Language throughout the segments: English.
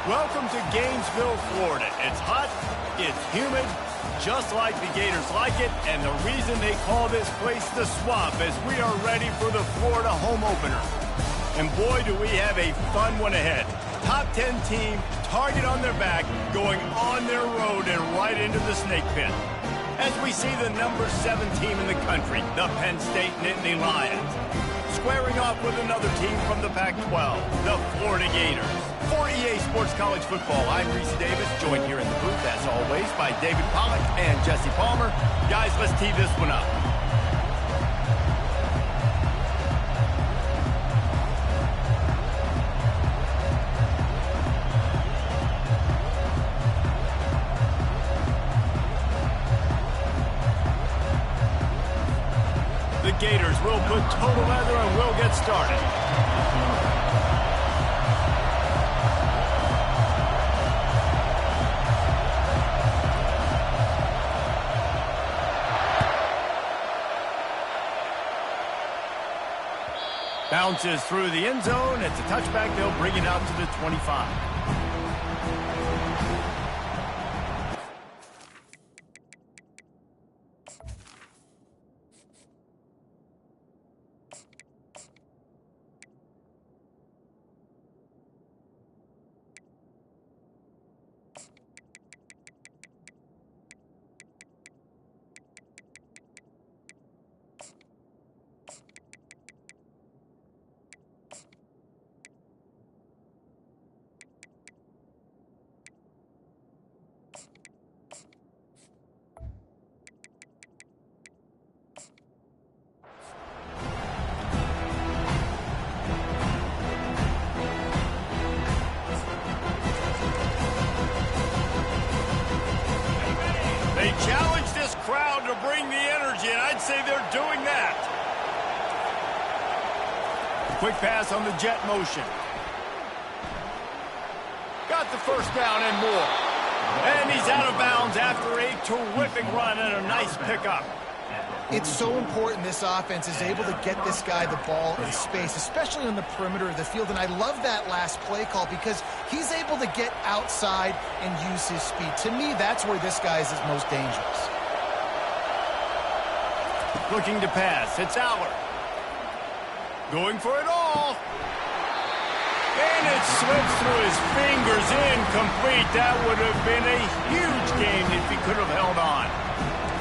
Welcome to Gainesville, Florida. It's hot, it's humid, just like the Gators like it, and the reason they call this place the Swamp is we are ready for the Florida home opener. And boy, do we have a fun one ahead. Top 10 team, target on their back, going on their road and right into the snake pit. As we see the number 7 team in the country, the Penn State Nittany Lions, squaring off with another team from the Pac-12, the Florida Gators. For EA Sports College Football, I'm Reese Davis, joined here in the booth, as always, by David Pollack and Jesse Palmer. Guys, let's tee this one up. The Gators will put total leather and we'll get started. Bounces through the end zone. It's a touchback. They'll bring it out to the 25. They challenge this crowd to bring the energy, and I'd say they're doing that. Quick pass on the jet motion. Got the first down and more. And he's out of bounds after a terrific run and a nice pickup. It's so important this offense is able to get this guy the ball in space, especially on the perimeter of the field. And I love that last play call because he's able to get outside and use his speed. To me, that's where this guy is his most dangerous. Looking to pass. It's Allard. Going for it all. And it slips through his fingers, incomplete. That would have been a huge game if he could have held on.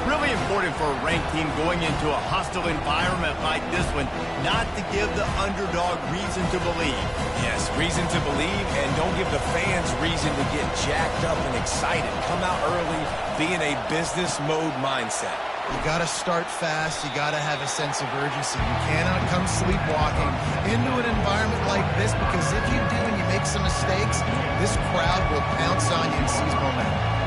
Really important for a ranked team going into a hostile environment like this one, not to give the underdog reason to believe. Yes, reason to believe, and don't give the fans reason to get jacked up and excited. Come out early, be in a business mode mindset. You got to start fast. You got to have a sense of urgency. You cannot come sleepwalking into an environment like this, because if you do and you make some mistakes, this crowd will pounce on you and seize momentum.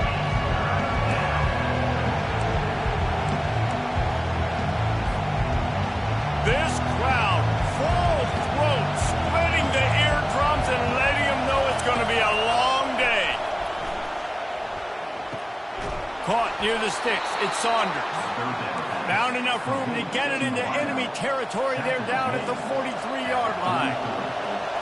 This crowd, full throat, splitting the eardrums and letting them know it's going to be a long day. Caught near the sticks. It's Saunders. Found enough room to get it into enemy territory. They're down at the 43-yard line.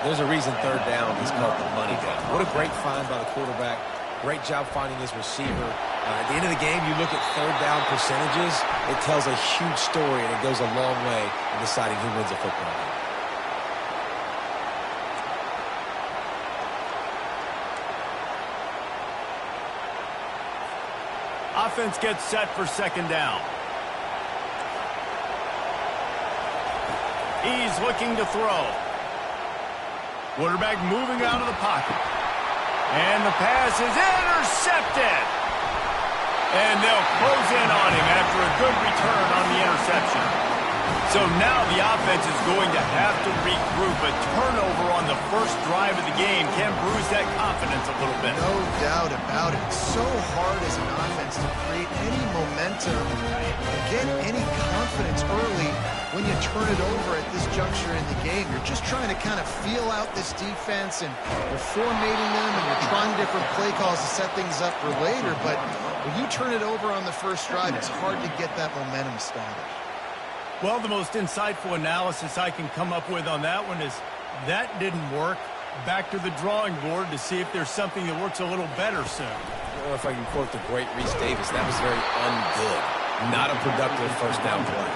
There's a reason third down is called the money down. What a great find by the quarterback. Great job finding his receiver. At the end of the game, you look at third down percentages. It tells a huge story, and it goes a long way in deciding who wins a football game. Offense gets set for second down. He's looking to throw. Quarterback moving out of the pocket. And the pass is intercepted. And they'll close in on him after a good return on the interception. So now the offense is going to have to regroup. A turnover on the first drive of the game can bruise that confidence a little bit. No doubt about it. It's so hard as an offense to create any momentum or get any confidence early when you turn it over at this juncture in the game. You're just trying to kind of feel out this defense, and you're formatting them, and you're trying different play calls to set things up for later. But when you turn it over on the first drive, it's hard to get that momentum started. Well, the most insightful analysis I can come up with on that one is that didn't work. Back to the drawing board to see if there's something that works a little better soon. I don't know if I can quote the great Reese Davis. That was very ungood. Not a productive first down play.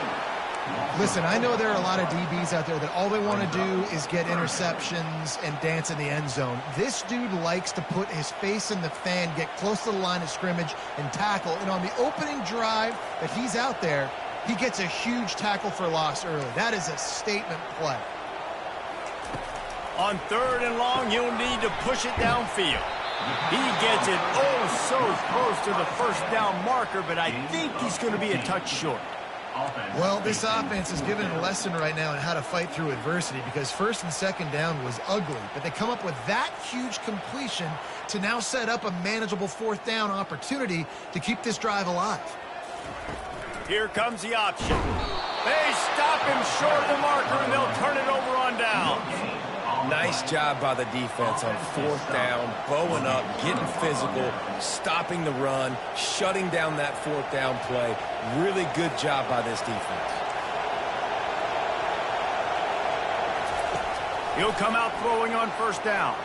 Listen, I know there are a lot of DBs out there that all they want to do is get interceptions and dance in the end zone. This dude likes to put his face in the fan, get close to the line of scrimmage, and tackle. And on the opening drive that he's out there, he gets a huge tackle for loss early. That is a statement play. On 3rd and long, he'll need to push it downfield. He gets it so close to the first down marker, but I think he's going to be a touch short. Well, this offense is given a lesson right now on how to fight through adversity, because 1st and 2nd down was ugly, but they come up with that huge completion to now set up a manageable 4th down opportunity to keep this drive alive. Here comes the option. They stop him short of the marker, and they'll turn it over on downs. Nice job by the defense on 4th down, bowing up, getting physical, stopping the run, shutting down that 4th down play. Really good job by this defense. He'll come out throwing on 1st down.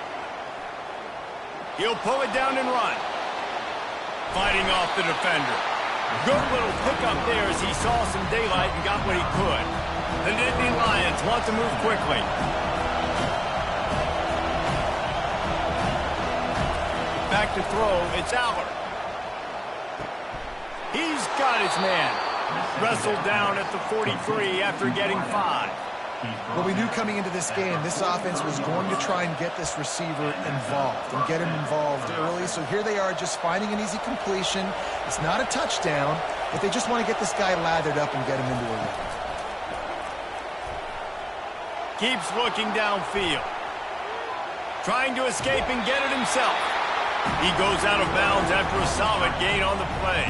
He'll pull it down and run. Fighting off the defender. Good little pickup there as he saw some daylight and got what he could. The Nittany Lions want to move quickly. Back to throw, it's Allard. He's got his man. Wrestled down at the 43 after getting 5. Well, we knew coming into this game, this offense was going to try and get this receiver involved and get him involved early. So here they are just finding an easy completion. It's not a touchdown, but they just want to get this guy lathered up and get him into a rhythm. Keeps looking downfield. Trying to escape and get it himself. He goes out of bounds after a solid gain on the play.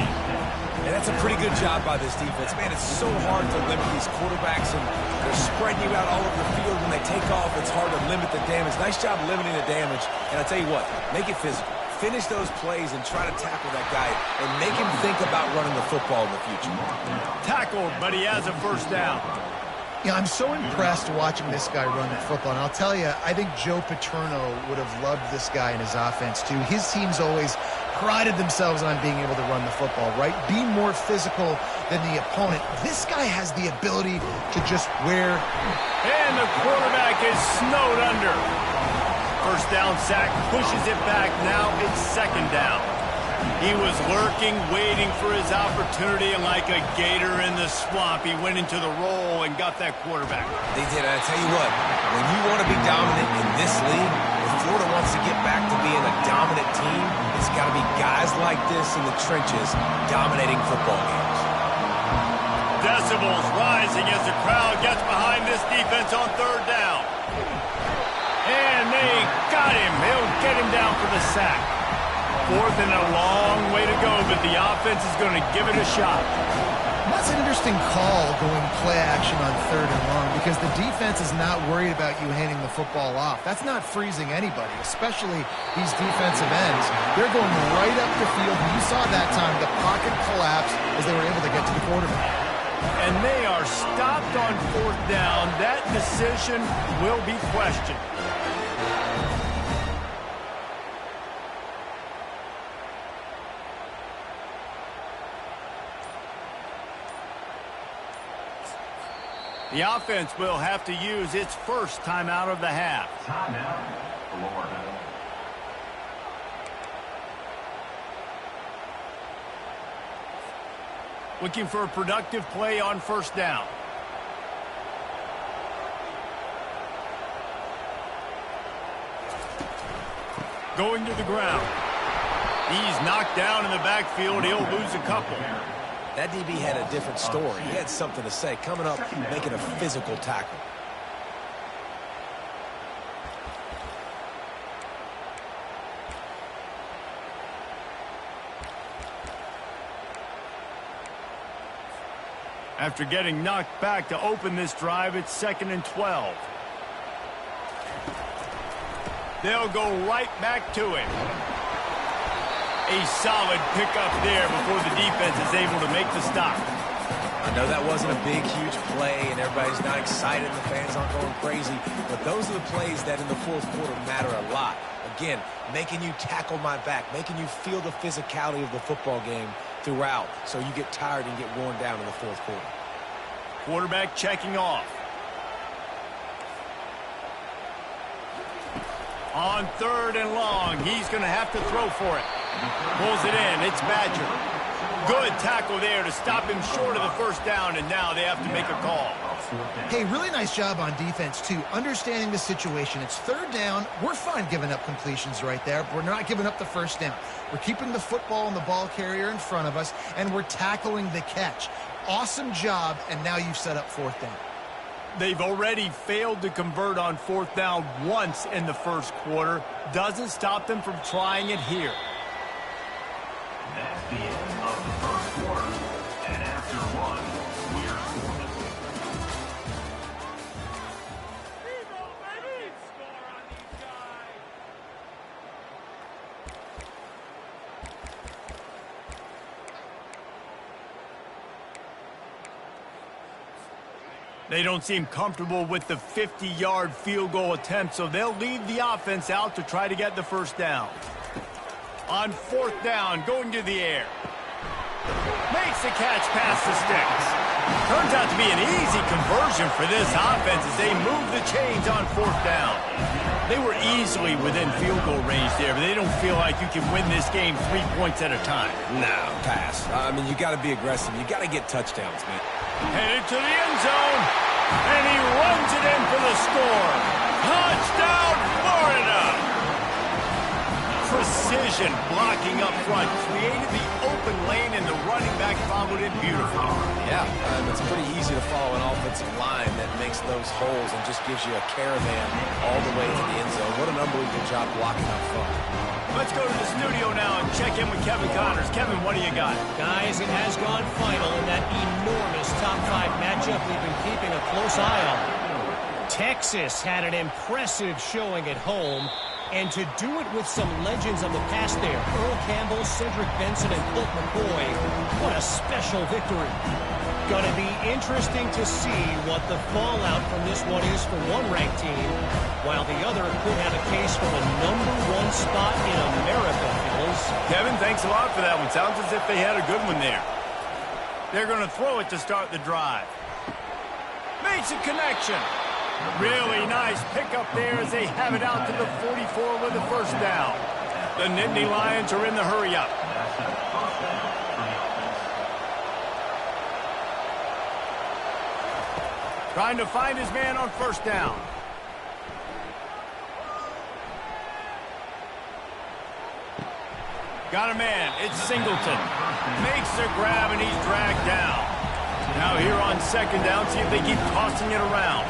And that's a pretty good job by this defense. Man, it's so hard to limit these quarterbacks, and they're spreading you out all over the field. When they take off, it's hard to limit the damage. Nice job limiting the damage. And I tell you what, make it physical. Finish those plays and try to tackle that guy and make him think about running the football in the future. Tackled, but he has a 1st down. Yeah, I'm so impressed watching this guy run the football. And I'll tell you, I think Joe Paterno would have loved this guy in his offense, too. His teams always prided themselves on being able to run the football, right? Be more physical than the opponent. This guy has the ability to just wear. And the quarterback is snowed under. 1st down sack, pushes it back. Now it's 2nd down. He was lurking, waiting for his opportunity, and like a gator in the swamp, he went into the roll and got that quarterback. They did. I tell you what, when you want to be dominant in this league, if Florida wants to get back to being a dominant team, it's got to be guys like this in the trenches dominating football games. Decibels rising as the crowd gets behind this defense on 3rd down. And they got him. They'll get him down for the sack. 4th and a long way to go, but the offense is going to give it a shot. That's an interesting call going play action on 3rd and long, because the defense is not worried about you handing the football off. That's not freezing anybody, especially these defensive ends. They're going right up the field. You saw that time the pocket collapse as they were able to get to the quarterback. And they are stopped on 4th down. That decision will be questioned. The offense will have to use its 1st timeout of the half. Timeout, Florida. Looking for a productive play on 1st down. Going to the ground. He's knocked down in the backfield. He'll lose a couple. That DB had a different story. He had something to say. Coming up, making a physical tackle. After getting knocked back to open this drive, it's 2nd and 12. They'll go right back to him. A solid pickup there before the defense is able to make the stop. I know that wasn't a big, huge play, and everybody's not excited, and the fans aren't going crazy, but those are the plays that in the fourth quarter matter a lot. Again, making you tackle my back, making you feel the physicality of the football game throughout, so you get tired and get worn down in the fourth quarter. Quarterback checking off. On 3rd and long, he's going to have to throw for it. Pulls it in. It's Badger. Good tackle there to stop him short of the first down, and now they have to make a call. Hey, really nice job on defense, too, understanding the situation. It's 3rd down. We're fine giving up completions right there, but we're not giving up the first down. We're keeping the football and the ball carrier in front of us, and we're tackling the catch. Awesome job, and now you've set up 4th down. They've already failed to convert on 4th down once in the first quarter. Doesn't stop them from trying it here. That's the end of the first quarter. And after one, we're scoreless. They don't seem comfortable with the 50-yard field goal attempt, so they'll leave the offense out to try to get the first down. On 4th down, going to the air. Makes the catch past the sticks. Turns out to be an easy conversion for this offense as they move the chains on 4th down. They were easily within field goal range there, but they don't feel like you can win this game 3 points at a time. No, pass. I mean, you got to be aggressive. You got to get touchdowns, man. Headed to the end zone, and he runs it in for the score. Touchdown, Florida! Precision blocking up front, created the open lane, and the running back followed it beautifully. Yeah, it's pretty easy to follow an offensive line that makes those holes and just gives you a caravan all the way to the end zone. What an unbelievable job blocking up front. Let's go to the studio now and check in with Kevin Connors. Kevin, what do you got? Guys, it has gone final in that enormous top 5 matchup we've been keeping a close eye on. Texas had an impressive showing at home, and to do it with some legends of the past there, Earl Campbell, Cedric Benson, and Colt McCoy, what a special victory. Gonna be interesting to see what the fallout from this one is for one ranked team, while the other could have a case for the #1 spot in America, fellas. Kevin, thanks a lot for that one. Sounds as if they had a good one there. They're going to throw it to start the drive. Makes a connection. Really nice pickup there as they have it out to the 44 with the first down. The Nittany Lions are in the hurry-up. Trying to find his man on first down. Got a man. It's Singleton. Makes the grab, and he's dragged down. Now here on 2nd down, see if they keep tossing it around.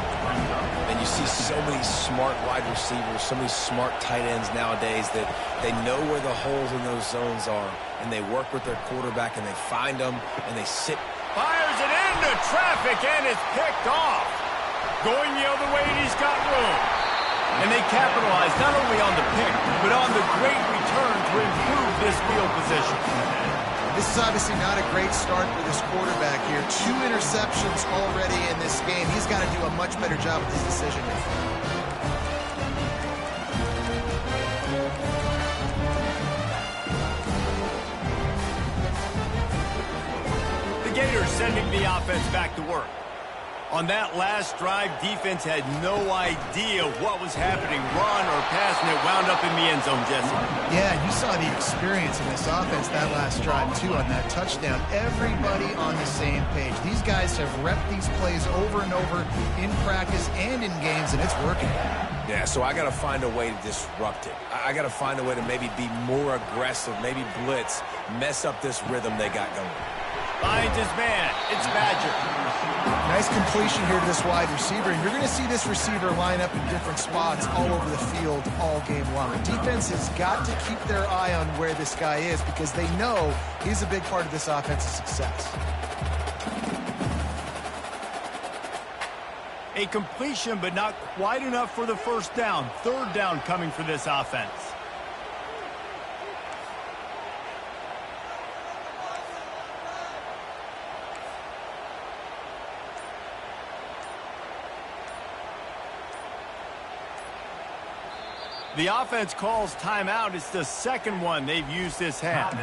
And you see so many smart wide receivers, so many smart tight ends nowadays that they know where the holes in those zones are, and they work with their quarterback, and they find them, and they sit. Fires it into traffic, and it's picked off. Going the other way, and he's got room. And they capitalize not only on the pick, but on the great return to improve this field position. This is obviously not a great start for this quarterback here. 2 interceptions already in this game. He's got to do a much better job with his decision-making. Gators sending the offense back to work. On that last drive, defense had no idea what was happening. Run or pass, and it wound up in the end zone, Jesse. Yeah, you saw the experience in this offense that last drive, too, on that touchdown. Everybody on the same page. These guys have repped these plays over and over in practice and in games, and it's working. Yeah, so I got to find a way to disrupt it. I got to find a way to maybe be more aggressive, maybe blitz, mess up this rhythm they got going. Finds his man. It's Badger. Nice completion here to this wide receiver, and you're going to see this receiver line up in different spots all over the field all game long. The defense has got to keep their eye on where this guy is because they know he's a big part of this offense's success. A completion, but not quite enough for the first down. 3rd down coming for this offense. The offense calls timeout. It's the second one they've used this half.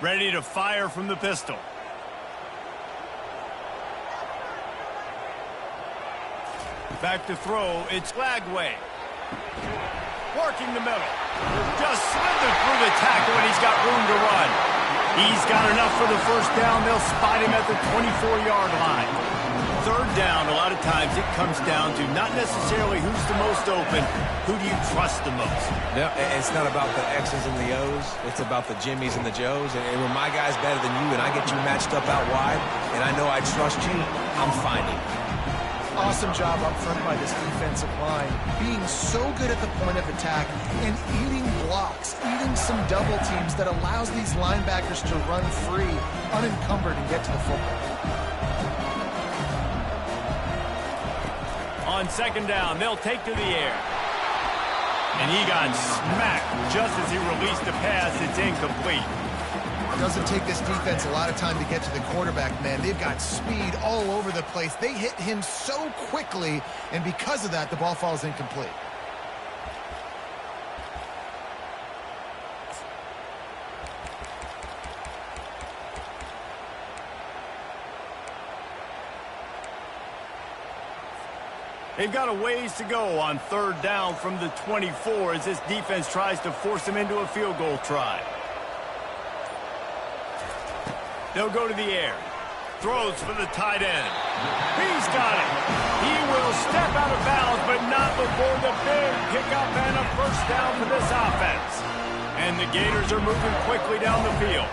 Ready to fire from the pistol. Back to throw. It's Lagway. Working the middle. Just slithered through the tackle, and he's got room to run. He's got enough for the first down. They'll spot him at the 24-yard line. Third down, a lot of times it comes down to not necessarily who's the most open, who do you trust the most? No, it's not about the X's and the O's. It's about the Jimmies and the Joes. And when my guy's better than you and I get you matched up out wide and I know I trust you, I'm finding. Awesome job up front by this defensive line, being so good at the point of attack and eating blocks, eating some double teams that allows these linebackers to run free, unencumbered, and get to the football. On second down, they'll take to the air. And he got smacked just as he released the pass. It's incomplete. It doesn't take this defense a lot of time to get to the quarterback, man. They've got speed all over the place. They hit him so quickly, and because of that, the ball falls incomplete. They've got a ways to go on third down from the 24 as this defense tries to force them into a field goal try. They'll go to the air. Throws for the tight end. He's got it. He will step out of bounds, but not before the big pickup and a first down for this offense. And the Gators are moving quickly down the field.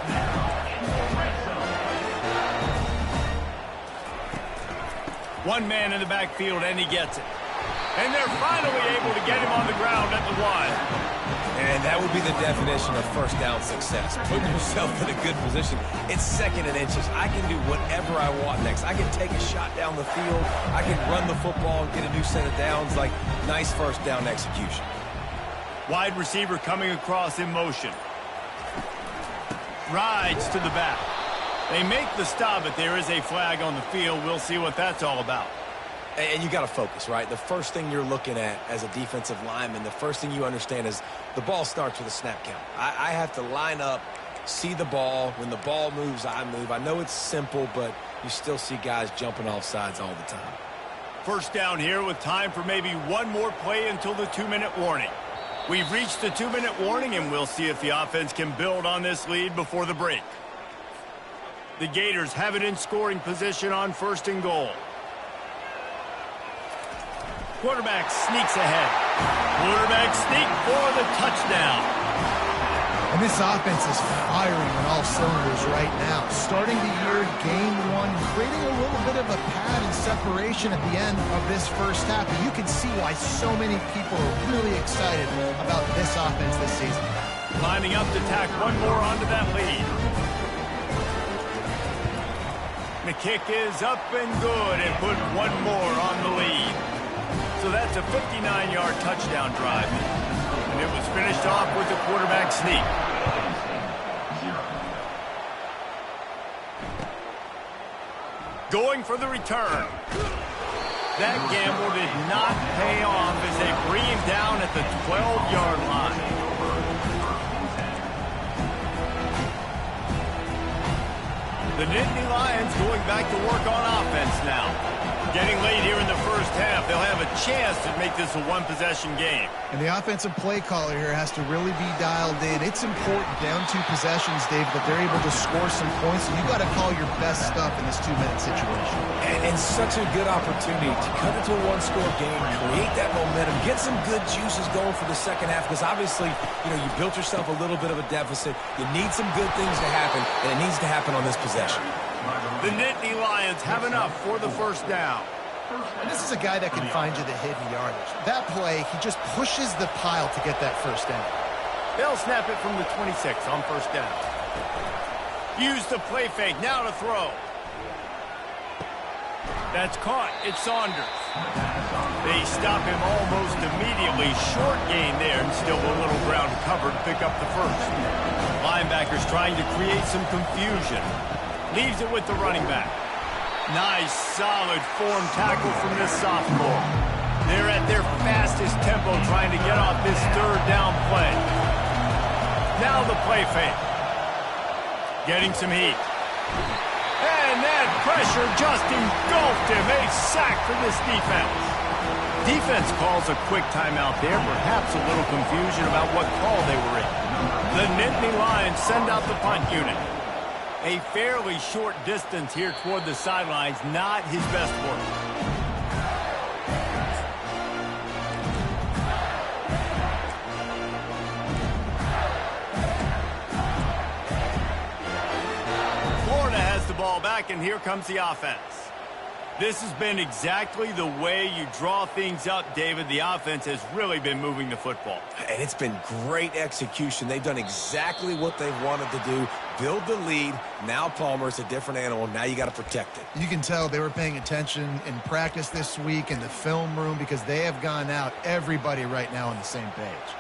One man in the backfield, and he gets it. And they're finally able to get him on the ground at the 1. And that would be the definition of first down success. Putting yourself in a good position. It's second and inches. I can do whatever I want next. I can take a shot down the field. I can run the football and get a new set of downs. Like, nice first down execution. Wide receiver coming across in motion. Rides to the back. They make the stop, but there is a flag on the field. We'll see what that's all about. And you got to focus, right? The first thing you're looking at as a defensive lineman, the first thing you understand is the ball starts with a snap count. I have to line up, see the ball. When the ball moves, I move. I know it's simple, but you still see guys jumping off sides all the time. First down here with time for maybe one more play until the 2-minute warning. We've reached the 2-minute warning, and we'll see if the offense can build on this lead before the break. The Gators have it in scoring position on first and goal. Quarterback sneaks ahead. Quarterback sneak for the touchdown. And this offense is firing on all cylinders right now. Starting the year, game one, creating a little bit of a pad and separation at the end of this first half. And you can see why so many people are really excited about this offense this season. Lining up to tack one more onto that lead. The kick is up and good and put one more on the lead. So that's a 59-yard touchdown drive. And it was finished off with the quarterback sneak. Going for the return. That gamble did not pay off as they bring him down at the 12-yard line. The Nittany Lions going back to work on offense now. Getting late here in the first half, they'll have a chance to make this a one-possession game. And the offensive play caller here has to really be dialed in. It's important, down 2 possessions, Dave, that they're able to score some points. So you got to call your best stuff in this 2-minute situation. And such a good opportunity to cut into a one-score game, create that momentum, get some good juices going for the second half, because obviously, you built yourself a little bit of a deficit. You need some good things to happen, and it needs to happen on this possession. The Nittany Lions have enough for the first down. And this is a guy that can find you the hidden yardage. That play, he just pushes the pile to get that first down. They'll snap it from the 26 on first down. Use the play fake, now to throw. That's caught. It's Saunders. They stop him almost immediately. Short gain there, and still a little ground covered to pick up the first. Linebackers trying to create some confusion. Leaves it with the running back. Nice, solid form tackle from this sophomore. They're at their fastest tempo trying to get off this third down play. Now the play fake. Getting some heat. And that pressure just engulfed him. A sack for this defense. Defense calls a quick timeout there. Perhaps a little confusion about what call they were in. The Nittany Lions send out the punt unit. A fairly short distance here toward the sidelines. Not his best work. Florida has the ball back, and here comes the offense. This has been exactly the way you draw things up, David. The offense has really been moving the football. And it's been great execution. They've done exactly what they've wanted to do. Build the lead. Now Palmer's a different animal. Now you got to protect it. You can tell they were paying attention in practice this week in the film room because they have gone out, everybody right now on the same page.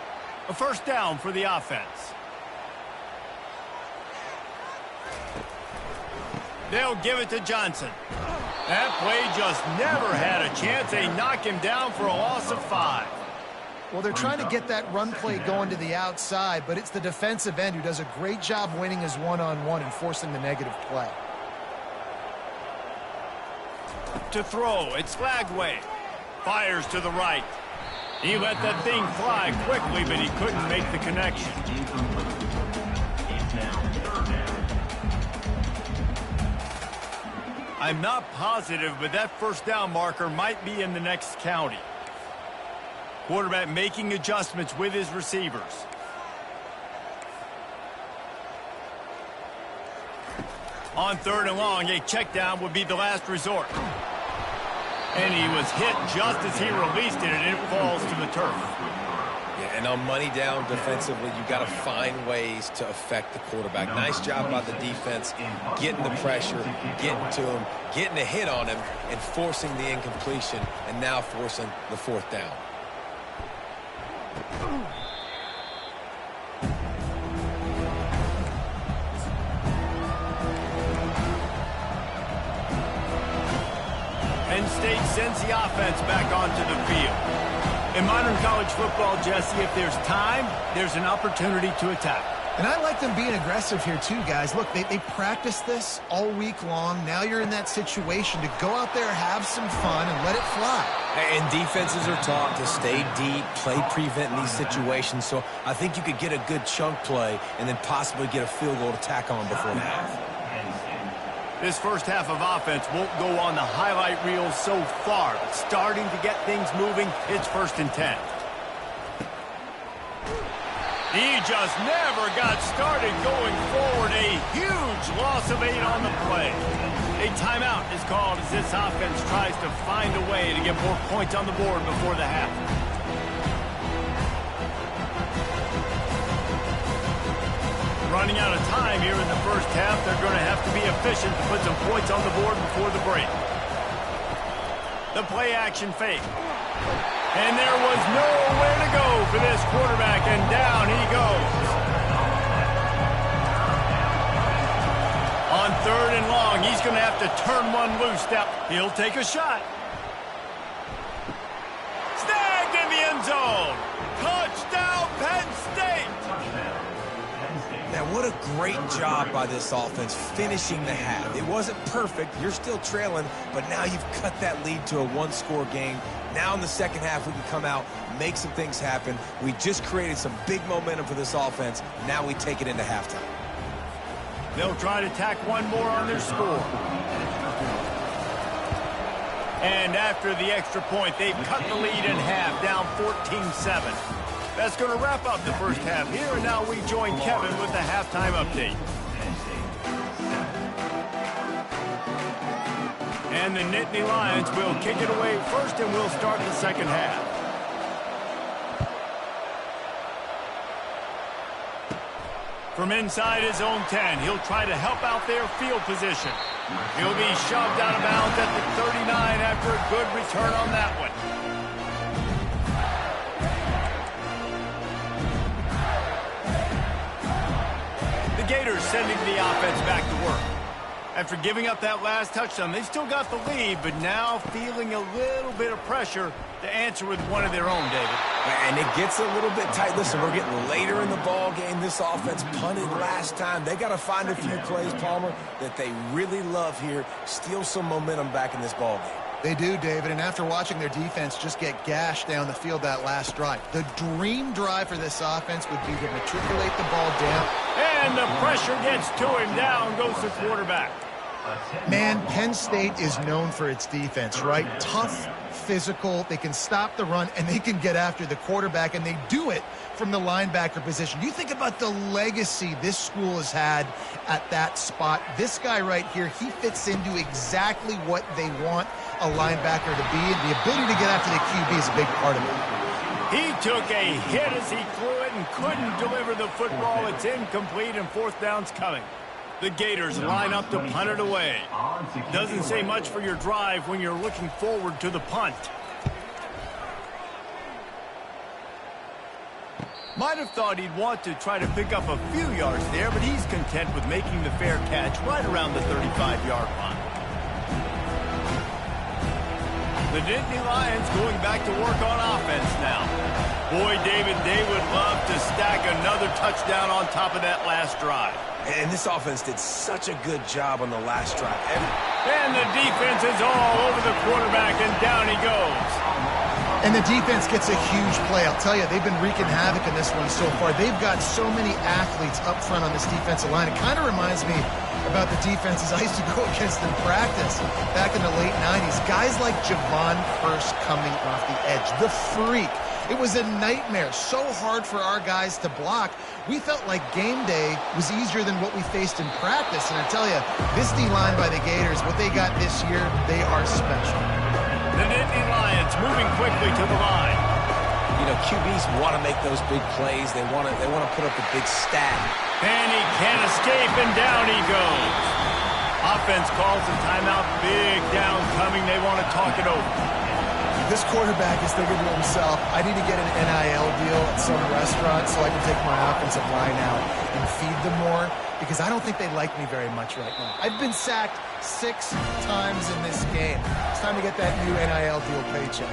A first down for the offense. They'll give it to Johnson. That play just never had a chance. They knock him down for a loss of 5. Well, they're trying to get that run play going to the outside, but it's the defensive end who does a great job winning his one-on-one and forcing the negative play. To throw, it's Flagway. Fires to the right. He let that thing fly quickly, but he couldn't make the connection. I'm not positive, but that first down marker might be in the next county. Quarterback making adjustments with his receivers. On third and long, a check down would be the last resort. And he was hit just as he released it, and it falls to the turf. Yeah, and on money down defensively, you got to find ways to affect the quarterback. Nice job by the defense, getting the pressure, getting to him, getting a hit on him, and forcing the incompletion, and now forcing the fourth down. Penn State sends the offense back onto the field. In modern college football, Jesse, if there's time, there's an opportunity to attack. And I like them being aggressive here too, guys. Look, they practice this all week long. Now you're in that situation to go out there, have some fun, and let it fly. And defenses are taught to stay deep, play prevent in these situations. So I think you could get a good chunk play and then possibly get a field goal to tack on before the half. This first half of offense won't go on the highlight reel so far. But starting to get things moving, it's 1st and 10. He just never got started going forward. A huge loss of 8 on the play. A timeout is called as this offense tries to find a way to get more points on the board before the half. Running out of time here in the first half. They're going to have to be efficient to put some points on the board before the break. The play action fake. And there was nowhere to go for this quarterback, and down he goes. On third and long, he's going to have to turn one loose now. He'll take a shot. Snagged in the end zone. Touchdown, Penn State. Now, what a great job by this offense finishing the half. It wasn't perfect. You're still trailing, but now you've cut that lead to a one-score game. Now in the second half, we can come out, make some things happen. We just created some big momentum for this offense. Now we take it into halftime. They'll try to tack one more on their score. And after the extra point, they've cut the lead in half, down 14-7. That's going to wrap up the first half here, and now we join Kevin with the halftime update. And the Nittany Lions will kick it away first, and we'll start the second half. From inside his own 10, he'll try to help out their field position. He'll be shoved out of bounds at the 39 after a good return on that one. The Gators sending the offense back to work. After giving up that last touchdown, they still got the lead, but now feeling a little bit of pressure to answer with one of their own, David. And it gets a little bit tight. Listen, we're getting later in the ball game. This offense punted last time. They got to find a few plays, Palmer, that they really love here. Steal some momentum back in this ball game. They do, David, and after watching their defense just get gashed down the field that last drive, the dream drive for this offense would be to matriculate the ball down. And the pressure gets to him. Down goes the quarterback. Man, Penn State is known for its defense, right? Tough, physical, they can stop the run, and they can get after the quarterback, and they do it from the linebacker position. You think about the legacy this school has had at that spot. This guy right here, he fits into exactly what they want a linebacker to be, and the ability to get after the QB is a big part of it. He took a hit as he threw it and couldn't deliver the football. It's incomplete, and fourth down's coming. The Gators line up to punt it away. Doesn't say much for your drive when you're looking forward to the punt. Might have thought he'd want to try to pick up a few yards there, but he's content with making the fair catch right around the 35-yard line. The Nittany Lions going back to work on offense now. Boy, David, they would love to stack another touchdown on top of that last drive. And this offense did such a good job on the last drive. And the defense is all over the quarterback, and down he goes. And the defense gets a huge play. I'll tell you, they've been wreaking havoc in this one so far. They've got so many athletes up front on this defensive line. It kind of reminds me about the defenses I used to go against in practice back in the late 90s. Guys like Javon Curse coming off the edge, the freak. It was a nightmare, so hard for our guys to block. We felt like game day was easier than what we faced in practice. And I tell you, this D-line by the Gators, what they got this year, they are special. The Nittany Lions moving quickly to the line. You know, QBs want to make those big plays. They want to put up a big stat. And he can't escape, and down he goes. Offense calls a timeout. Big down coming. They want to talk it over. This quarterback is thinking to himself, I need to get an NIL deal at some restaurant so I can take my offensive line out and feed them more, because I don't think they like me very much right now. I've been sacked 6 times in this game. It's time to get that new NIL deal paycheck.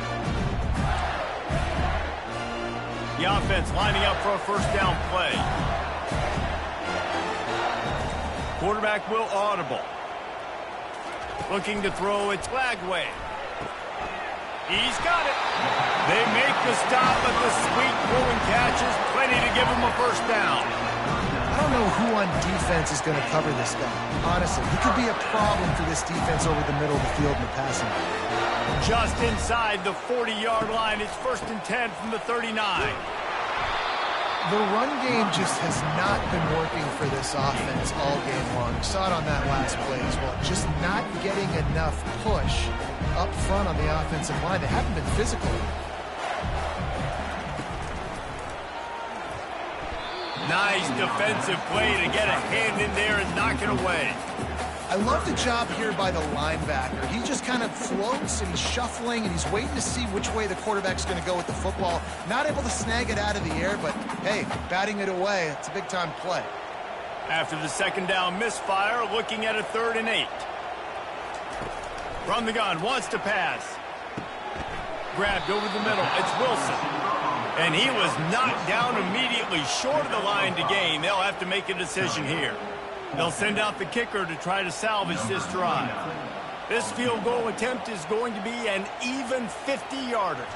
The offense lining up for a first down play. Quarterback will audible. Looking to throw, it's Lagway. He's got it. They make the stop, but the sweet throwing catch is plenty to give him a first down. I don't know who on defense is going to cover this guy. Honestly, he could be a problem for this defense over the middle of the field in the passing game. Just inside the 40-yard line, it's 1st and 10 from the 39. The run game just has not been working for this offense all game long. We saw it on that last play as well. Just not getting enough push up front on the offensive line. They haven't been physical. Nice defensive play to get a hand in there and knock it away. I love the job here by the linebacker. He just kind of floats and he's shuffling and he's waiting to see which way the quarterback's going to go with the football. Not able to snag it out of the air, but hey, batting it away, it's a big-time play. After the second down misfire, looking at a 3rd and 8. From the gun, wants to pass. Grabbed over the middle, it's Wilson. And he was knocked down immediately short of the line to gain. They'll have to make a decision here. They'll send out the kicker to try to salvage this drive. This field goal attempt is going to be an even 50-yarder.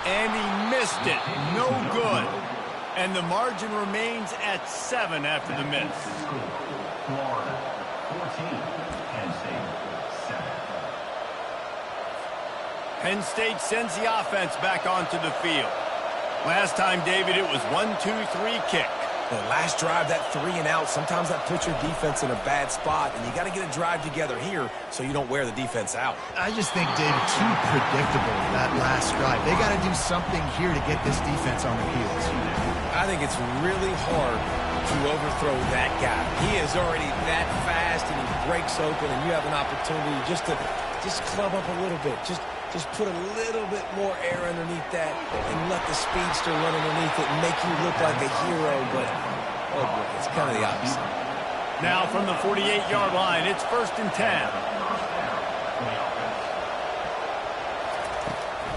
And he missed it. No good. And the margin remains at 7 after the miss. Florida, 14. Penn State, 7. Penn State sends the offense back onto the field. Last time, David, it was 1-2-3 kick. The last drive, that 3 and out, sometimes that puts your defense in a bad spot, and you got to get a drive together here so you don't wear the defense out. I just think, David, too predictable that last drive. They got to do something here to get this defense on their heels. I think it's really hard to overthrow that guy. He is already that fast, and he breaks open, and you have an opportunity just to club up a little bit. Just put a little bit more air underneath that and let the speedster run underneath it and make you look like a hero. But Oh, boy, it's kind of the opposite. Now from the 48-yard line, it's 1st and 10.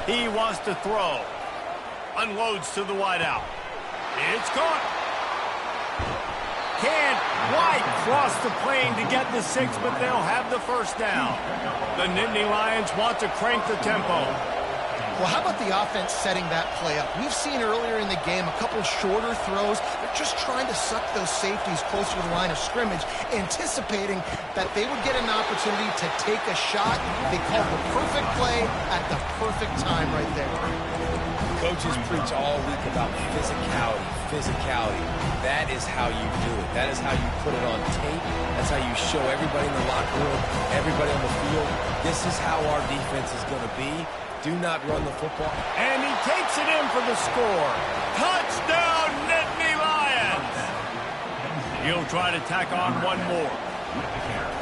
He wants to throw. Unloads to the wideout. It's caught. Can't quite cross the plane to get the 6, but they'll have the 1st down. The Nittany Lions want to crank the tempo. Well, how about the offense setting that play up? We've seen earlier in the game a couple shorter throws. They're just trying to suck those safeties closer to the line of scrimmage, anticipating that they would get an opportunity to take a shot. They called the perfect play at the perfect time right there. Coaches preach all week about physicality. That is how you do it. That is how you put it on tape. That's how you show everybody in the locker room, everybody on the field. This is how our defense is going to be. Do not run the football. And he takes it in for the score. Touchdown, Nittany Lions! He'll try to tack on one more.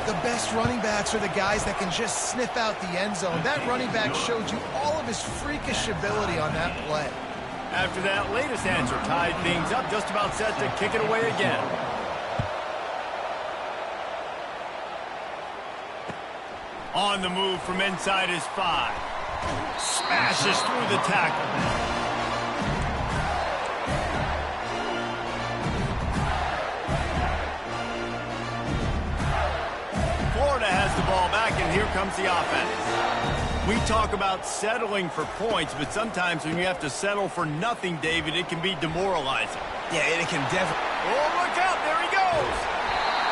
The best running backs are the guys that can just sniff out the end zone. That running back showed you all of his freakish ability on that play. After that latest answer tied things up, just about set to kick it away again. On the move from inside his 5. Smashes through the tackle. Florida has the ball back, and here comes the offense. We talk about settling for points, but sometimes when you have to settle for nothing, David, it can be demoralizing. Yeah, it can definitely. Oh, look out. There he goes.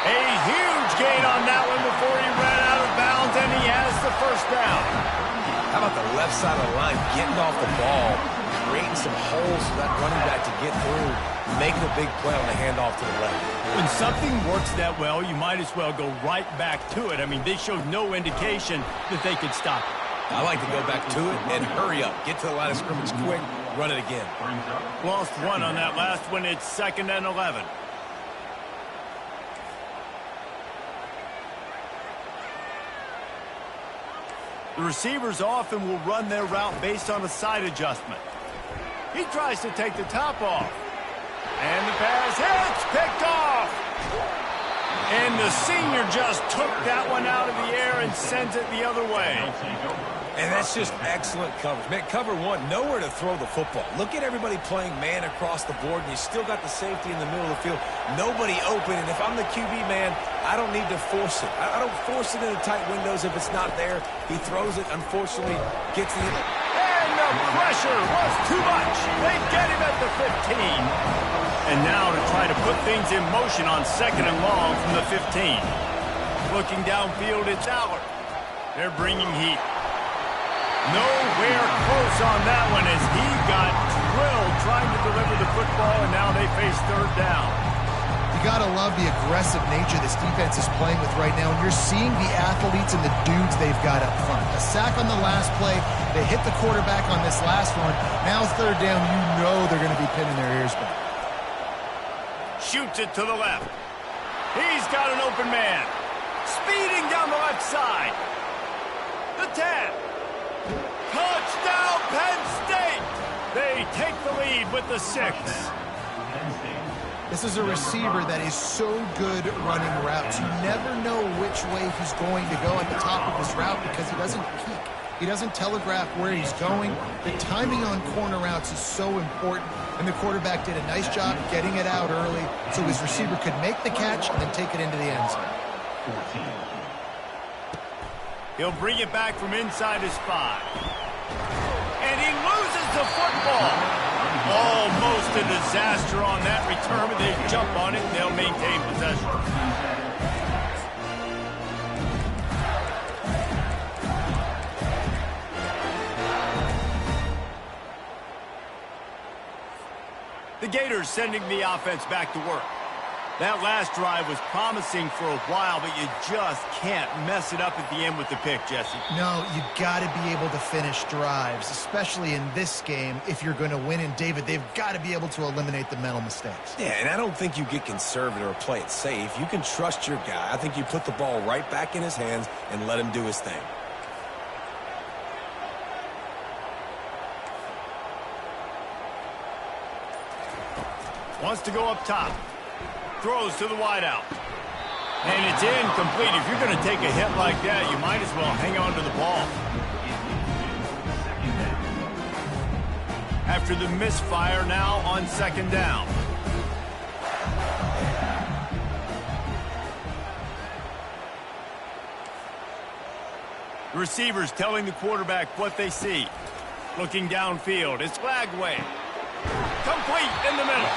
A huge gain on that one before he ran out of bounds, and he has the 1st down. How about the left side of the line getting off the ball, creating some holes for that running back to get through, making a big play on the handoff to the left. When something works that well, you might as well go right back to it. I mean, they showed no indication that they could stop it. I like to go back to it and hurry up. Get to the line of scrimmage quick, run it again. Lost one on that last one. It's 2nd and 11. The receivers often will run their route based on a side adjustment. He tries to take the top off. And the pass hits, picked off. And the senior just took that one out of the air and sends it the other way. And that's just excellent coverage. Man, cover one, nowhere to throw the football. Look at everybody playing man across the board, and you still got the safety in the middle of the field. Nobody open, and if I'm the QB, man, I don't need to force it. I don't force it into tight windows if it's not there. He throws it, unfortunately, gets the... And the pressure was too much. They get him at the 15. And now to try to put things in motion on 2nd and long from the 15. Looking downfield, it's Allard. They're bringing heat. Nowhere close on that one as he got drilled trying to deliver the football, and now they face 3rd down. You got to love the aggressive nature this defense is playing with right now, and you're seeing the athletes and the dudes they've got up front. A sack on the last play. They hit the quarterback on this last one. Now 3rd down, you know they're going to be pinning their ears back. Shoots it to the left. He's got an open man. Speeding down the left side. The 10. Touchdown, Penn State! They take the lead with the 6. This is a receiver that is so good running routes. You never know which way he's going to go at the top of his route because he doesn't peek. He doesn't telegraph where he's going. The timing on corner routes is so important, and the quarterback did a nice job getting it out early so his receiver could make the catch and then take it into the end zone. He'll bring it back from inside his 5. And he loses the football. Almost a disaster on that return, but they jump on it and they'll maintain possession. The Gators sending the offense back to work. That last drive was promising for a while, but you just can't mess it up at the end with the pick, Jesse. No, you got to be able to finish drives, especially in this game if you're going to win. And, David, they've got to be able to eliminate the mental mistakes. Yeah, and I don't think you get conservative or play it safe. You can trust your guy. I think you put the ball right back in his hands and let him do his thing. Wants to go up top. Throws to the wideout. And it's incomplete. If you're going to take a hit like that, you might as well hang on to the ball. After the misfire, now on second down. The receiver's telling the quarterback what they see. Looking downfield, it's Lagway. Complete in the middle.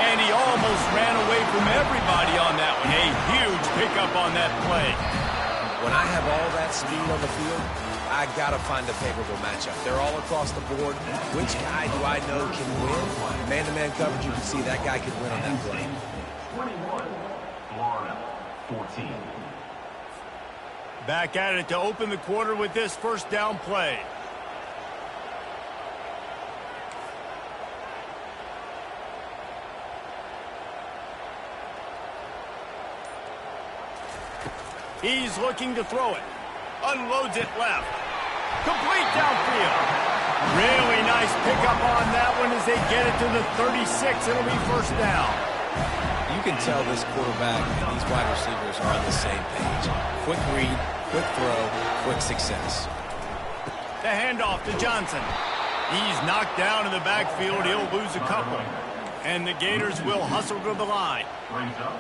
And he almost ran away from everybody on that one. A huge pickup on that play. When I have all that speed on the field, I got to find a favorable matchup. They're all across the board. Which guy do I know can win? Man-to-man coverage, you can see that guy could win on that play. 21, Florida, 14. Back at it to open the quarter with this first down play. He's looking to throw it. Unloads it left. Complete downfield. Really nice pickup on that one as they get it to the 36. It'll be first down. You can tell this quarterback and these wide receivers are on the same page. Quick read, quick throw, quick success. The handoff to Johnson. He's knocked down in the backfield. He'll lose a couple. And the Gators will hustle to the line.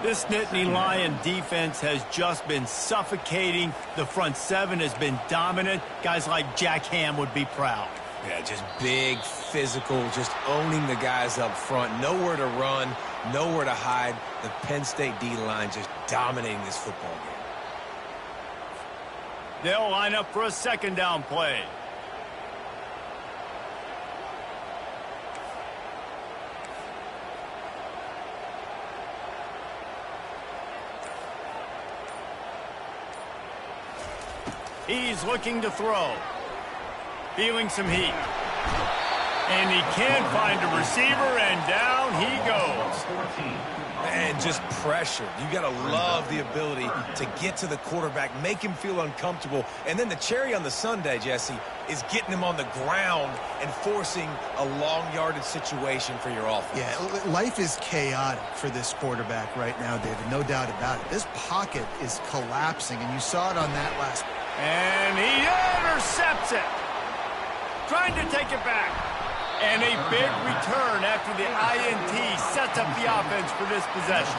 This Nittany Lion defense has just been suffocating. The front seven has been dominant. Guys like Jack Ham would be proud. Yeah, just big, physical, just owning the guys up front. Nowhere to run, nowhere to hide. The Penn State D-line just dominating this football game. They'll line up for a second down play. He's looking to throw. Feeling some heat. And he can't find a receiver, and down he goes. And just pressure. You got to love the ability to get to the quarterback, make him feel uncomfortable. And then the cherry on the sundae, Jesse, is getting him on the ground and forcing a long-yarded situation for your offense. Yeah, life is chaotic for this quarterback right now, David. No doubt about it. This pocket is collapsing, and you saw it on that last. And he intercepts it. Trying to take it back. And a big return after the INT sets up the offense for this possession.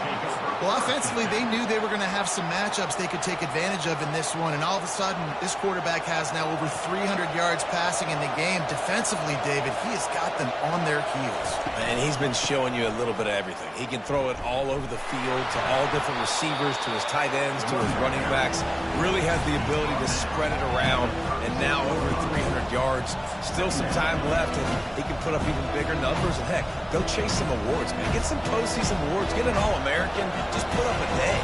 Well, offensively, they knew they were going to have some matchups they could take advantage of in this one. And all of a sudden, this quarterback has now over 300 yards passing in the game. Defensively, David, he has got them on their heels. And he's been showing you a little bit of everything. He can throw it all over the field to all different receivers, to his tight ends, to his running backs. Really has the ability to spread it around. And now over 300 yards. Still some time left, and he can put up even bigger numbers. And heck, go chase some awards, man. Get some postseason awards. Get an All-American. Just put up a day.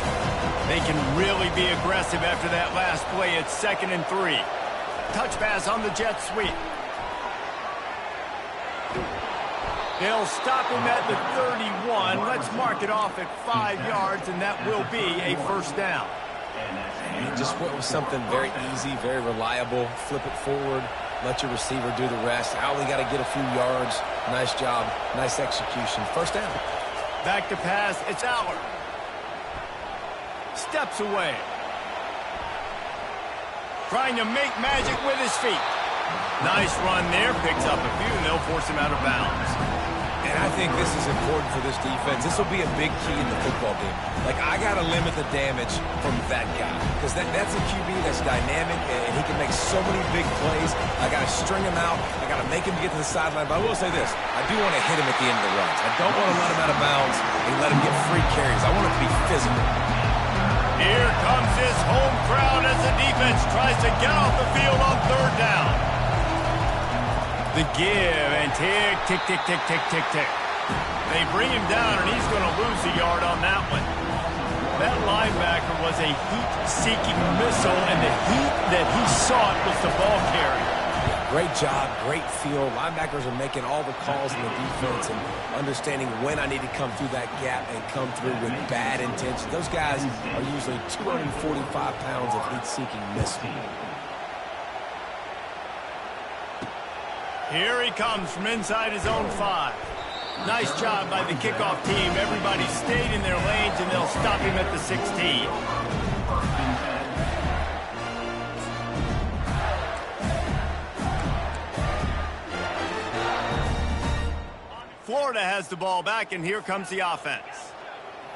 They can really be aggressive after that last play. It's 2nd and 3. Touch pass on the jet sweep. They'll stop him at the 31. Let's mark it off at 5 yards, and that will be a first down. And just went with something very easy, very reliable. Flip it forward. Let your receiver do the rest. I only got to get a few yards. Nice job. Nice execution. First down. Back to pass. It's Allard. Steps away. Trying to make magic with his feet. Nice run there. Picks up a few, and they'll force him out of bounds. And I think this is important for this defense. This will be a big key in the football game. Like, I got to limit the damage from that guy. Because that's a QB that's dynamic, and he can make so many big plays. I got to string him out. I got to make him get to the sideline. But I will say this. I do want to hit him at the end of the runs. I don't want to let him out of bounds and let him get free carries. I want it to be physical. Here comes his home crowd as the defense tries to get off the field on 3rd down. The give and tick, tick, tick, tick, tick, tick, tick. They bring him down, and he's going to lose a yard on that one. That linebacker was a heat-seeking missile, and the heat that he sought was the ball carrier. Great job, great feel. Linebackers are making all the calls in the defense and understanding when I need to come through that gap and come through with bad intention. Those guys are usually 245 pounds of heat-seeking missile. Here he comes from inside his own 5. Nice job by the kickoff team. Everybody stayed in their lanes, and they'll stop him at the 16. Florida has the ball back, and here comes the offense.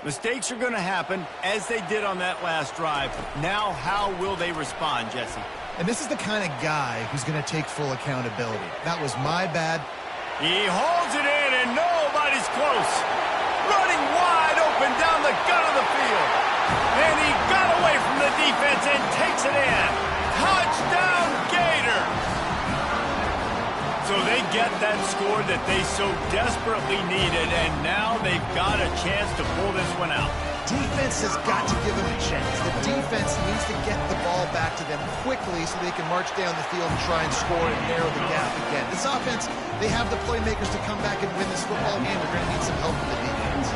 Mistakes are going to happen, as they did on that last drive. Now, how will they respond, Jesse? And this is the kind of guy who's going to take full accountability. That was my bad. He holds it in, and nobody's close. Running wide open down the gut of the field. And he got away from the defense and takes it in. Touchdown, Gators! So they get that score that they so desperately needed, and now they've got a chance to pull this one out. Defense has got to give them a chance. The defense needs to get the ball back to them quickly so they can march down the field and try and score and narrow the gap again. This offense, they have the playmakers to come back and win this football game. They're going to need some help from the defense.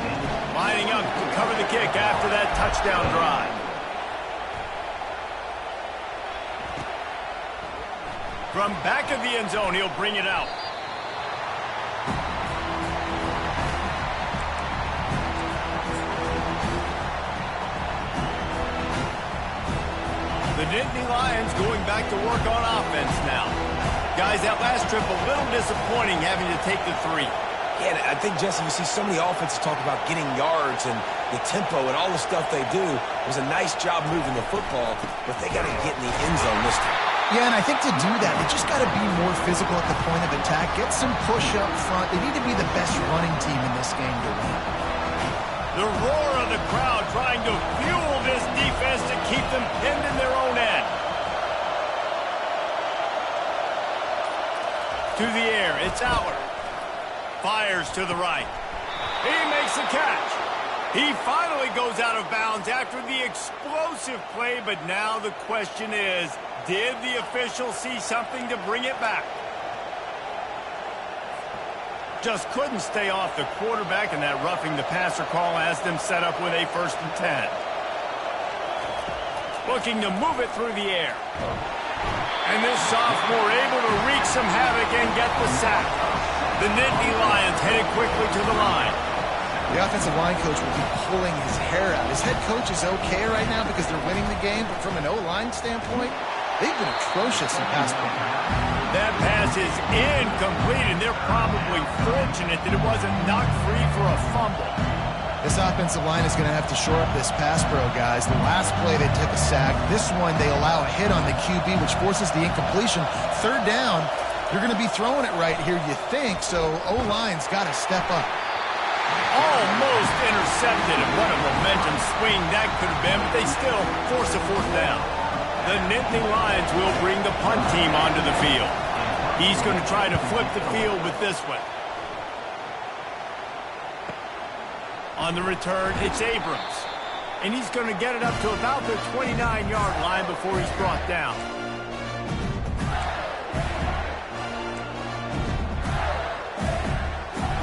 Lining up to cover the kick after that touchdown drive. From back of the end zone, he'll bring it out. The Nittany Lions going back to work on offense now. Guys, that last trip a little disappointing having to take the 3. Yeah, I think, Jesse, you see so many offenses talk about getting yards and the tempo and all the stuff they do. It was a nice job moving the football, but they got to get in the end zone this time. Yeah, and I think to do that, they just got to be more physical at the point of attack, get some push up front. They need to be the best running team in this game to win. The roar of the crowd trying to fuel this defense to keep them pinned in their own end. To the air, it's Aller. Fires to the right. He makes the catch. He finally goes out of bounds after the explosive play, but now the question is, did the official see something to bring it back? Just couldn't stay off the quarterback, and that roughing the passer call has them set up with a 1st and 10. Looking to move it through the air. And this sophomore able to wreak some havoc and get the sack. The Nittany Lions headed quickly to the line. The offensive line coach will be pulling his hair out. His head coach is okay right now because they're winning the game, but from an O-line standpoint, they've been atrocious in pass play. That pass is incomplete, and they're probably fortunate that it wasn't knocked free for a fumble. This offensive line is going to have to shore up this pass pro, guys. The last play they took a sack. This one they allow a hit on the QB, which forces the incompletion. 3rd down, you're going to be throwing it right here, you think, so O-line's got to step up. Almost intercepted, and what a momentum swing that could have been, but they still force a 4th down. The Nittany Lions will bring the punt team onto the field. He's going to try to flip the field with this one. On the return, it's Abrams. And he's going to get it up to about the 29-yard line before he's brought down.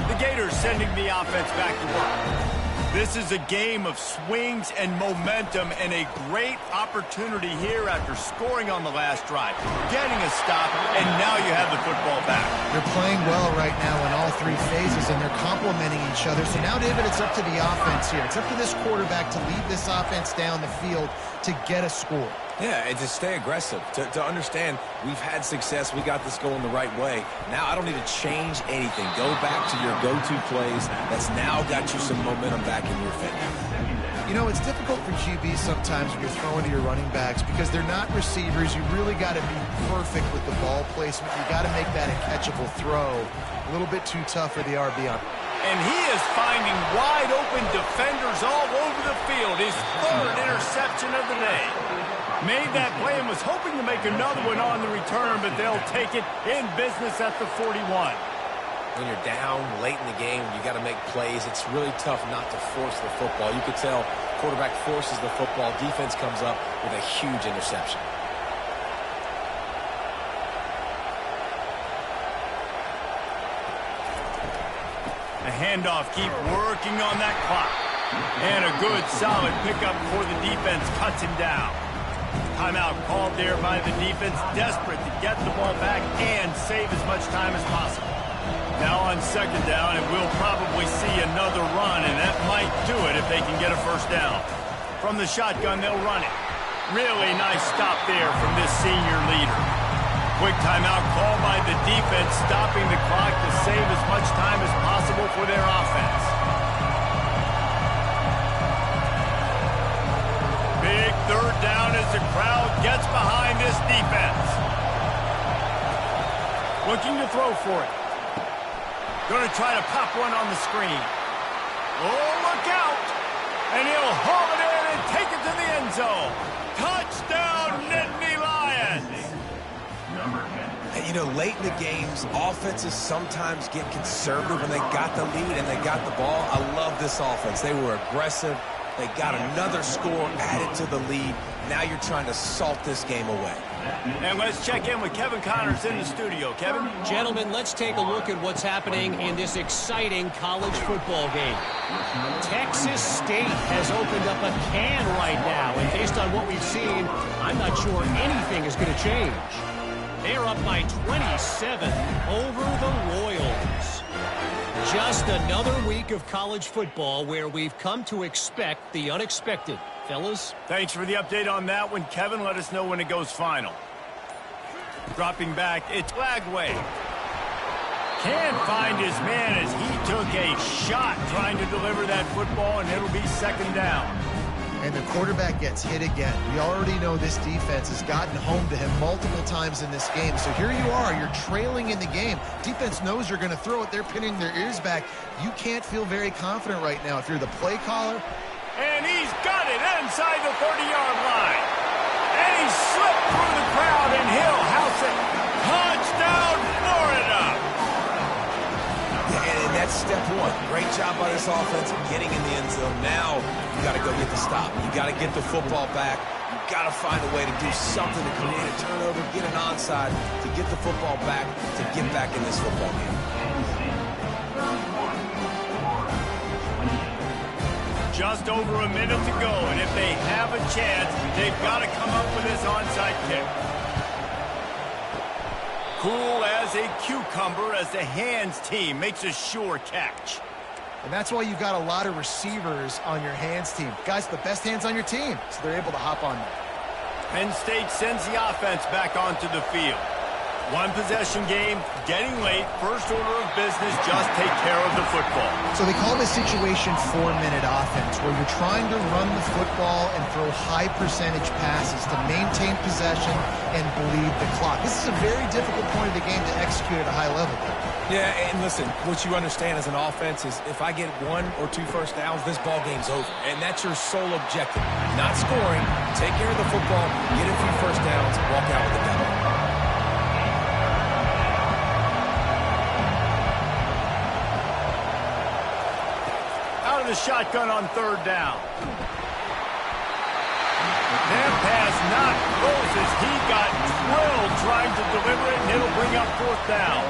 The Gators sending the offense back to work. This is a game of swings and momentum, and a great opportunity here after scoring on the last drive, getting a stop, and now you have the football back. They're playing well right now in all 3 phases, and they're complementing each other. So now, David, it's up to the offense here. It's up to this quarterback to lead this offense down the field to get a score. Yeah, and to stay aggressive, to understand we've had success, we got this going the right way. Now I don't need to change anything. Go back to your go-to plays. That's now got you some momentum back in your favor. You know, it's difficult for QBs sometimes when you're throwing to your running backs because they're not receivers. You really got to be perfect with the ball placement. You got to make that a catchable throw. A little bit too tough for the RB on. And he is finding wide open defenders all over the field. His 3rd interception of the day. Made that play and was hoping to make another one on the return, but they'll take it in business at the 41. When you're down late in the game, you got to make plays. It's really tough not to force the football. You could tell quarterback forces the football. Defense comes up with a huge interception. The handoff, keep working on that clock. And a good, solid pickup before the defense cuts him down. Timeout called there by the defense, desperate to get the ball back and save as much time as possible. Now on second down, and we'll probably see another run, and that might do it if they can get a first down. From the shotgun, they'll run it. Really nice stop there from this senior leader. Quick timeout called by the defense, stopping the clock to save as much time as possible for their offense. Big third down as the crowd gets behind this defense. Looking to throw for it. Going to try to pop one on the screen. Oh, look out! And he'll haul it in and take it to the end zone. Touchdown, Nittany Lions! And, you know, late in the games, offenses sometimes get conservative when they got the lead and they got the ball. I love this offense. They were aggressive. They got another score added to the lead. Now you're trying to salt this game away. And let's check in with Kevin Connors in the studio. Kevin? Gentlemen, let's take a look at what's happening in this exciting college football game. Texas State has opened up a can right now, and based on what we've seen, I'm not sure anything is going to change. They're up by 27 over the Royals. Just another week of college football where we've come to expect the unexpected. Fellas? Thanks for the update on that one, Kevin. Let us know when it goes final. Dropping back, it's Lagway. Can't find his man as he took a shot trying to deliver that football, and it'll be second down. And the quarterback gets hit again. We already know this defense has gotten home to him multiple times in this game. So here you are, you're trailing in the game. Defense knows you're going to throw it. They're pinning their ears back. You can't feel very confident right now if you're the play caller. And he's got it inside the 30-yard line. And he slipped through the crowd, and he'll house it. Touchdown, Florida! Yeah, and that's step one. Great job by this offense getting in the end zone. Now you got to go get the stop. You got to get the football back. You got to find a way to do something to create a turnover, get an onside, to get the football back, to get back in this football game. Just over a minute to go, and if they have a chance, they've got to come up with this onside kick. Cool as a cucumber as the hands team makes a sure catch. And that's why you've got a lot of receivers on your hands team. Guys, the best hands on your team, so they're able to hop on them. Penn State sends the offense back onto the field. One possession game, getting late, first order of business, just take care of the football. So they call this situation 4-minute offense, where you're trying to run the football and throw high percentage passes to maintain possession and bleed the clock. This is a very difficult point of the game to execute at a high level. Yeah, and listen, what you understand as an offense is if I get 1 or 2 first downs, this ball game's over. And that's your sole objective. Not scoring, take care of the football, get a few first downs, walk out with the W. The shotgun on third down. That pass not close as he got drilled trying to deliver it, and it'll bring up fourth down.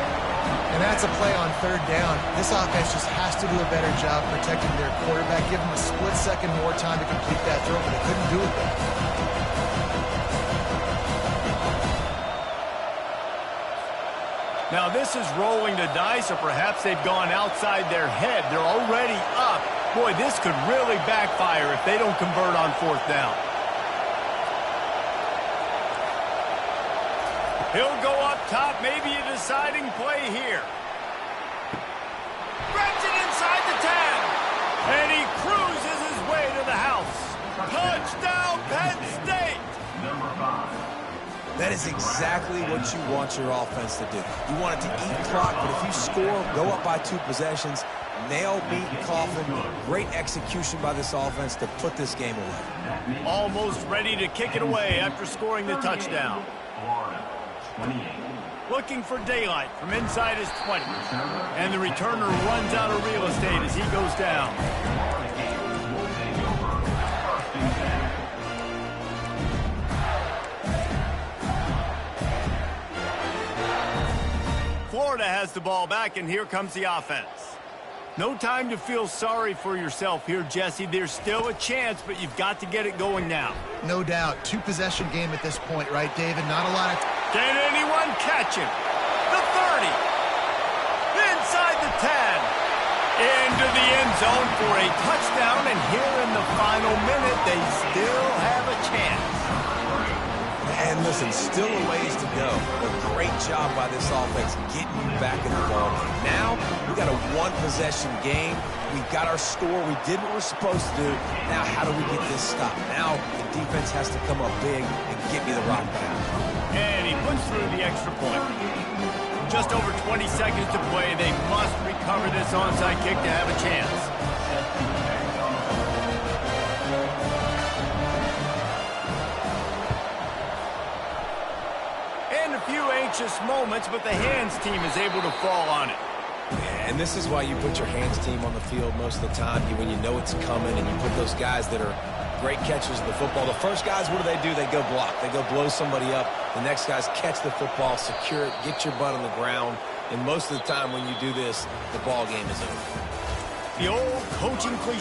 And that's a play on third down. This offense just has to do a better job protecting their quarterback. Give them a split second more time to complete that throw, but they couldn't do it there. Now this is rolling the dice, or perhaps they've gone outside their head. They're already up. Boy, this could really backfire if they don't convert on fourth down. He'll go up top, maybe a deciding play here. Grabs it inside the 10. And he cruises his way to the house. Touchdown, Penn State! Number 5. That is exactly what you want your offense to do. You want it to eat clock, but if you score, go up by 2 possessions, nail, beat, coffin. Great execution by this offense to put this game away. Almost ready to kick it away after scoring the touchdown. Florida, 28. Looking for daylight from inside his 20. And the returner runs out of real estate as he goes down. Florida has the ball back, and here comes the offense. No time to feel sorry for yourself here, Jesse. There's still a chance, but you've got to get it going now. No doubt. 2-possession game at this point, right, David? Not a lot of... Can anyone catch him? The 30. Inside zone for a touchdown, and here in the final minute, they still have a chance. And listen, still a ways to go. A great job by this offense getting you back in the ball game. Now, we got a one-possession game. We got our score. We did what we're supposed to do. Now, how do we get this stopped? Now, the defense has to come up big and get me the rock back. And he puts through the extra point. Just over 20 seconds to play. They must recover this onside kick to have a chance. And a few anxious moments, but the hands team is able to fall on it. Yeah, and this is why you put your hands team on the field most of the time, when you know it's coming, and you put those guys that are great catchers of the football. The first guys, what do? They go block. They go blow somebody up. The next guys catch the football, secure it, get your butt on the ground. And most of the time when you do this, the ball game is over. The old coaching cliche.